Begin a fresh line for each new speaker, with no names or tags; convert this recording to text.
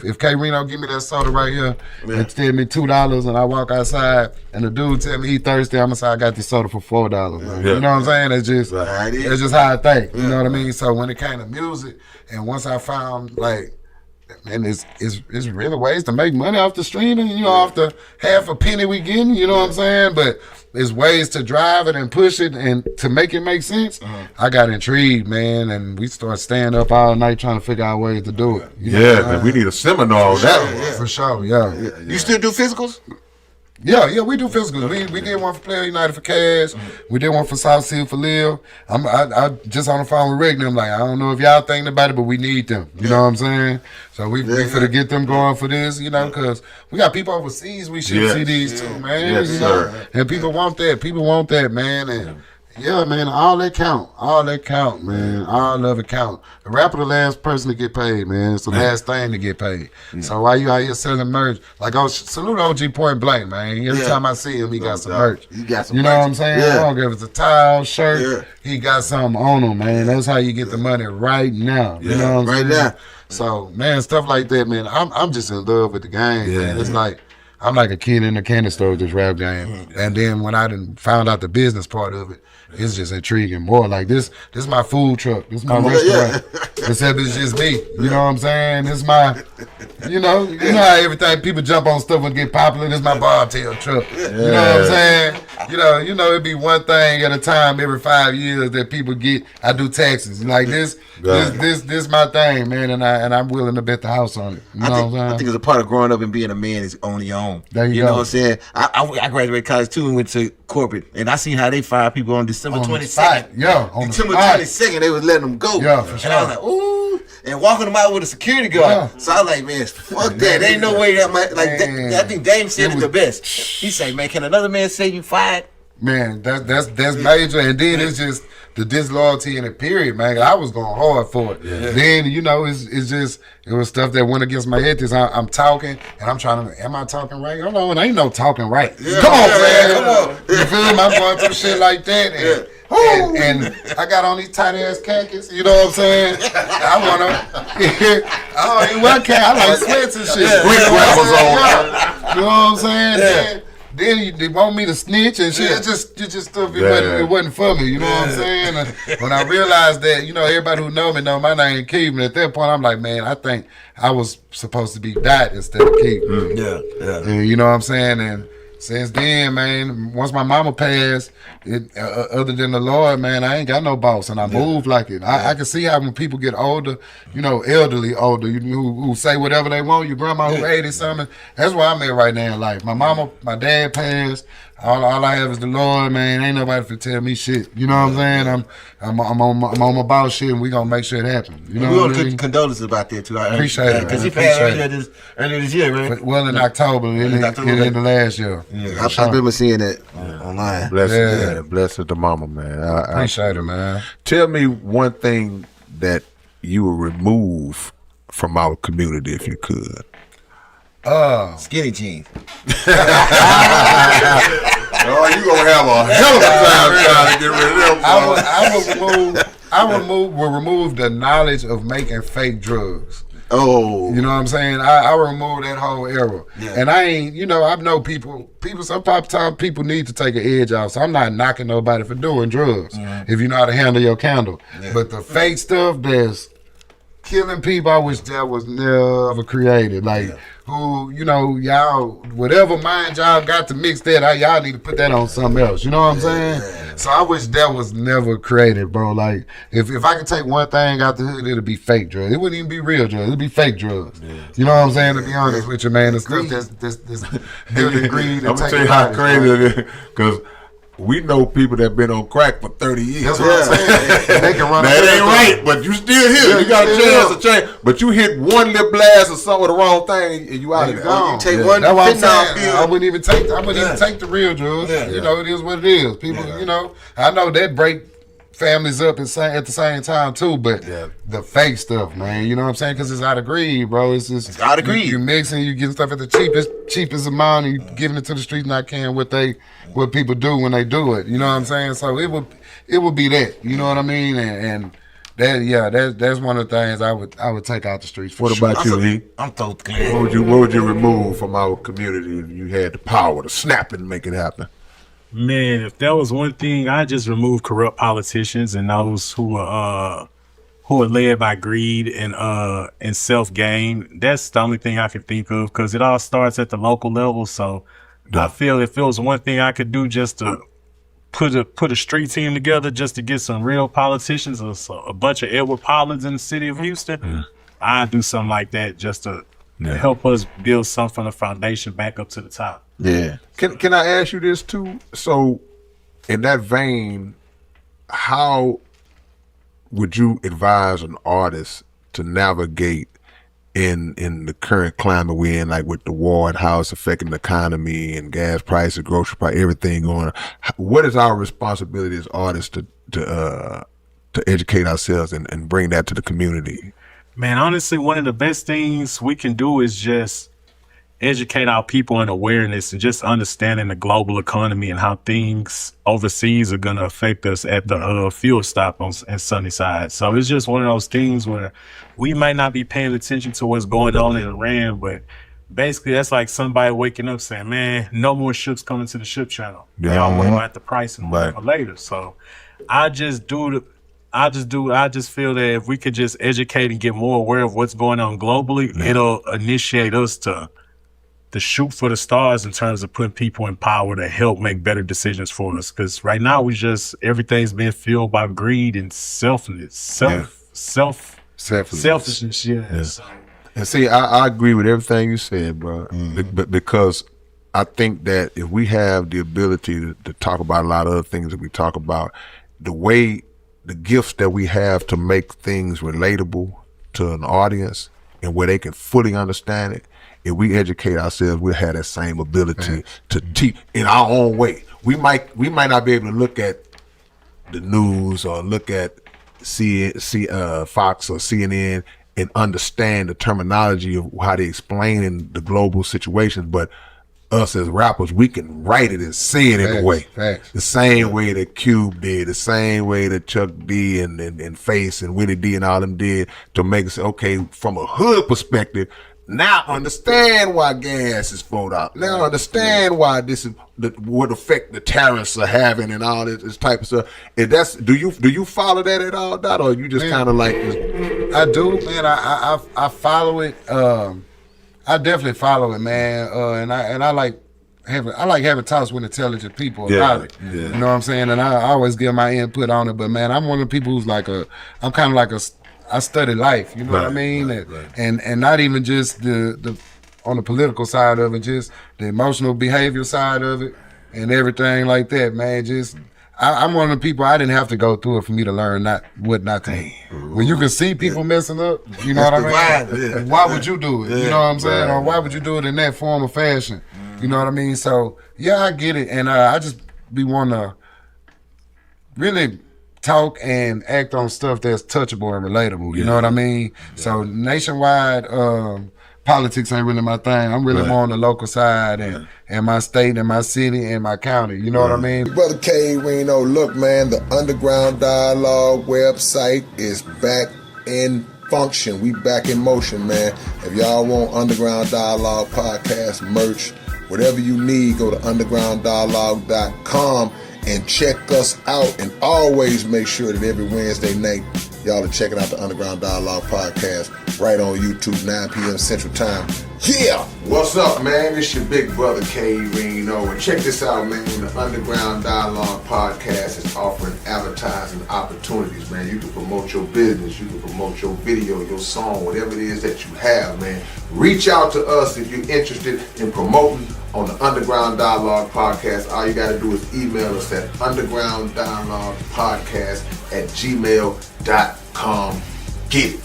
If K Reno give me that soda right here and tell me $2 and I walk outside and the dude tell me he thirsty, I'm gonna say I got this soda for $4. You know what I'm saying? That's just how I think. You know what I mean? So when it came to music, and once I found like, and it's really ways to make money off the streaming, off the half a penny we getting, you know what I'm saying? But there's ways to drive it and push it and to make it make sense. I got intrigued, man, and we started staying up all night trying to figure out ways to do it.
Man, we need a seminar on that.
For sure,
You still do physicals?
Yeah, we do physicals. We did one for Player United for Cash. We did one for South Seal for Lil. I just on the phone with Rick and them like, I don't know if y'all thinking about it, but we need them. You know what I'm saying? So we finna get them going for this, because we got people overseas we ship CDs to, man.
Yes, sir.
And people want that. People want that, man. And yeah, man, all that count. All that count, man. All of it count. The rapper the last person to get paid, man. It's the last thing to get paid. So while you out here selling merch, like salute OG Point Blank, man. Every time I see him, he got some merch.
You got some
merch. What I'm saying? I don't care if it's a towel, shirt, he got something on him, man. That's how you get the money right now. You know what I'm saying?
Now.
So, man, stuff like that, man, I'm just in love with the game, man. It's like, I'm like a kid in the candy store with this rap game. And then when I found out the business part of it, it's just intriguing more. Like this my food truck. This my restaurant. Except it's just me. You know what I'm saying? It's my, you know how everything people jump on stuff and get popular. This my bobtail truck. You know what I'm saying? You know it'd be one thing at a time every 5 years that people get. I do taxes. Like this my thing, man, and I'm willing to bet the house on it. You know what I'm saying?
I think it's a part of growing up and being a man is on your own.
There you
know
go.
what I'm saying? I graduated college too and went to corporate, and I seen how they fire people on December 22nd. December 22nd, they was letting them go.
Yeah, for sure.
And I was like, ooh, and walking them out with a security guard. So I was like, man, fuck that. There ain't no way that might, like, I think Dame said it the best. He said, man, can another man say you fired?
Man, that's major, and then it's just the disloyalty in the period, man. I was going hard for it. Then it was stuff that went against my head. I'm talking and I'm trying to. Am I talking right? Hold on, ain't no talking right. Come on, man. Come on. You feel me? I'm going through shit like that, and I got on these tight ass khakis. You know what I'm saying? I don't even wear khakis. I like sweats and shit. You know what I'm saying? Then they want me to snitch and shit. It's just stuff. It wasn't for me. You know what I'm saying? And when I realized that, everybody who know me know my name Keith. And at that point, I'm like, man, I think I was supposed to be Dot instead of Keith. And you know what I'm saying? And since then, man, once my mama passed, other than the Lord, man, I ain't got no boss, and I move like it. I can see how when people get older, elderly older, who say whatever they want, your grandma who 80-something, that's where I'm at right now in life. My dad passed. All I have is the Lord, man. Ain't nobody for tell me shit. You know what I'm saying? I'm on my boss shit, and we gonna make sure it happens. You know
we
what I
want
mean?
condolences about that too. I
appreciate it,
because he passed earlier this year, right?
Well, in October, in the last year.
I remember seeing that online.
Bless the mama, man. I
appreciate it, man.
Tell me one thing that you will remove from our community if you could.
Skinny jeans.
Oh, you gonna have a hell of a time trying to get rid of them.
I will remove the knowledge of making fake drugs.
Oh,
you know what I'm saying? I remove that whole era. And I ain't, I know people sometimes people need to take an edge off. So I'm not knocking nobody for doing drugs if you know how to handle your candle. But the fake stuff that's killing people, I wish that was never created. Like, who, y'all, whatever mind y'all got to mix that, y'all need to put that on something else. You know what I'm saying? So I wish that was never created, bro. Like, if I could take one thing out the hood, it'd be fake drugs. It wouldn't even be real drugs. It'd be fake drugs. You know what I'm saying? To be honest with you, man, the stuff that's building greed.
I'm gonna tell you how crazy it is, because we know people that been on crack for 30 years.
That's what I'm saying. They can run.
That ain't right, but you still here. You got a chance to change. But you hit one lip blast or something with the wrong thing, and you out of there.
You take one.
That's what I'm saying. I wouldn't even take the real drugs. It is what it is. People, I know that break families up at the same time too, but the fake stuff, man, you know what I'm saying? Because it's out of greed, bro. It's
out of greed.
You mixing, you getting stuff at the cheapest amount, and you giving it to the streets not caring what people do when they do it. You know what I'm saying? So it would be that. You know what I mean? And that's one of the things I would take out the streets.
What about you, E?
I'm so glad.
What would you remove from our community if you had the power to snap it and make it happen?
Man, if that was one thing, I just remove corrupt politicians and those who are led by greed and self gain. That's the only thing I can think of, because it all starts at the local level. So I feel if it was one thing I could do just to put a street team together, just to get some real politicians, or a bunch of Edward Pollards in the city of Houston, I'd do something like that just to help us build something from the foundation back up to the top.
Yeah. Can I ask you this too? So, in that vein, how would you advise an artist to navigate in the current climate we're in, like with the war and how it's affecting the economy and gas prices, grocery price, everything going on? What is our responsibility as artists to educate ourselves and bring that to the community?
Man, honestly, one of the best things we can do is just educate our people in awareness and just understanding the global economy and how things overseas are going to affect us at the fuel stop at Sunnyside. So it's just one of those things where we might not be paying attention to what's going on in Iran, but basically that's like somebody waking up saying, man, no more ships coming to the ship channel. Y'all worry about the price and later. So I just feel that if we could just educate and get more aware of what's going on globally, it'll initiate us to shoot for the stars in terms of putting people in power to help make better decisions for us. Because right now everything's been fueled by greed and selfishness. Yeah. So.
And see, I agree with everything you said, bro. But because I think that if we have the ability to talk about a lot of other things that we talk about, the gifts that we have to make things relatable to an audience and where they can fully understand it, if we educate ourselves, we'll have that same ability to teach in our own way. We might not be able to look at the news or look at Fox or CNN and understand the terminology of how they explain in the global situations, but us as rappers, we can write it and say it in a way. The same way that Cube did, the same way that Chuck D and Face and Willie D and all them did, to make us, okay, from a hood perspective, now understand why gas is $4. Now understand why this is what effect the tariffs are having and all this type of stuff. And do you follow that at all, Dot, or you just kind of like?
I do, man. I follow it. I definitely follow it, man. And I like having talks with intelligent people about it. You know what I'm saying? And I always give my input on it. But man, I'm one of the people who's I'm kind of like I study life, you know what I mean? And not even just the on the political side of it, just the emotional behavior side of it and everything like that, man. Just I'm one of the people, I didn't have to go through it for me to learn what not to do. When you can see people messing up, you know what I mean? Why would you do it? You know what I'm saying? Or why would you do it in that form or fashion? You know what I mean? So yeah, I get it. And I just be wanting to really talk and act on stuff that's touchable and relatable. You know what I mean? So nationwide politics ain't really my thing. I'm really more on the local side and my state and my city and my county. You know what I mean?
Brother K. Reno, look, man, the Underground Dialogue website is back in function. We back in motion, man. If y'all want Underground Dialogue podcast merch, whatever you need, go to undergrounddialogue.com and check us out, and always make sure that every Wednesday night y'all are checking out the Underground Dialogue podcast right on YouTube, 9 p.m. Central Time. Yeah!
What's up, man? It's your big brother K. Reno, and check this out, man. The Underground Dialogue podcast is offering advertising opportunities, man. You can promote your business, you can promote your video, your song, whatever it is that you have, man. Reach out to us if you're interested in promoting on the Underground Dialogue podcast. All you got to do is email us at undergrounddialoguepodcast@gmail.com. Get it.